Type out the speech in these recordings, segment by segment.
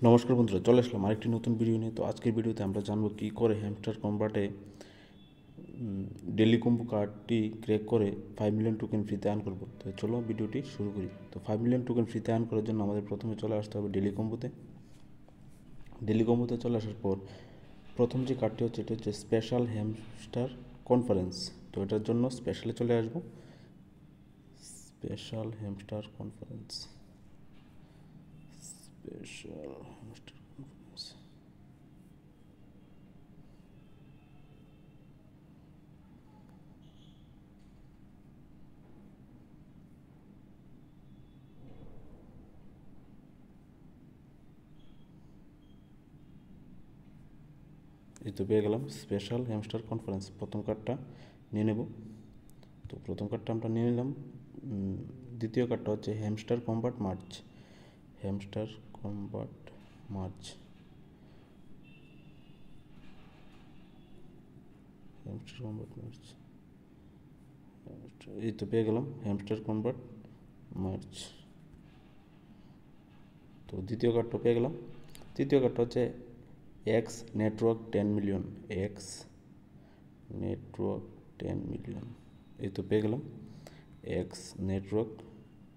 নমস্কার বন্ধুরা, চলে আসলাম আরেকটি নতুন ভিডিও নিয়ে। তো আজকের ভিডিওতে আমরা জানবো কী করে হ্যামস্টার কম্বাটে ডেলি কম্বো কার্ডটি ক্র্যাক করে 5 মিলিয়ন টোকেন ফ্রিতে আর্ন করবো। তো চলো ভিডিওটি শুরু করি। তো 5 মিলিয়ন টোকেন ফ্রিতে আর্ন করার জন্য আমাদের প্রথমে চলে আসতে হবে ডেলি কম্বোতে চলে আসার পর প্রথম যে কার্ডটি হচ্ছে এটা হচ্ছে স্পেশাল হ্যামস্টার কনফারেন্স। তো এটার জন্য স্পেশালে চলে আসবো, special hamster conference, special hamster conference. এই তো পেয়ে গেলাম স্পেশাল হ্যামস্টার কনফারেন্স। প্রথম কার্ডটা নিয়ে নেব। তো প্রথম কার্ডটা আমরা নিয়ে নিলাম। দ্বিতীয় কার্ডটা হচ্ছে hamster combat March, hamster combat March, hamster combat March. এই তো পেয়ে গেলাম হ্যামস্টার কম্বাট মার্চ। তো দ্বিতীয় কার্ডটা পেয়ে গেলাম। তৃতীয় কার্ডটা হচ্ছে x network 10 million, x network 10 million. এই তো পেয়ে গেলাম এক্স নেটওয়ার্ক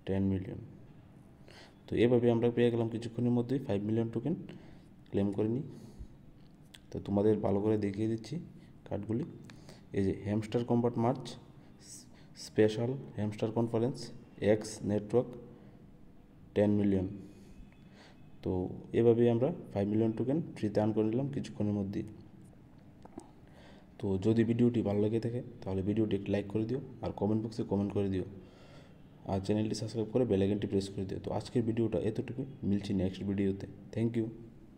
10 মিলিয়ন। তো এভাবে আমরা পেয়ে গেলাম কিছুক্ষণের মধ্যেই 5 মিলিয়ন টোকেন ক্লেম করে নিই। তো তোমাদের ভালো করে দেখিয়ে দিচ্ছি কার্ডগুলি। এই যে hamster combat March, special hamster conference, x network 10 million. তো এভাবেই আমরা 5 মিলিয়ন টোকেন ফ্রিতে আর্ন করে নিলাম কিছুক্ষণের মধ্যেই। তো যদি ভিডিওটি ভালো লেগে থাকে তাহলে ভিডিওটি একটি লাইক করে দিও, আর কমেন্ট বক্সে কমেন্ট করে দিও, আর চ্যানেলটি সাবস্ক্রাইব করে বেল আইকনটি প্রেস করে দিও। তো আজকের ভিডিওটা এতটুকু, মিলছি নেক্সট ভিডিওতে। Thank you.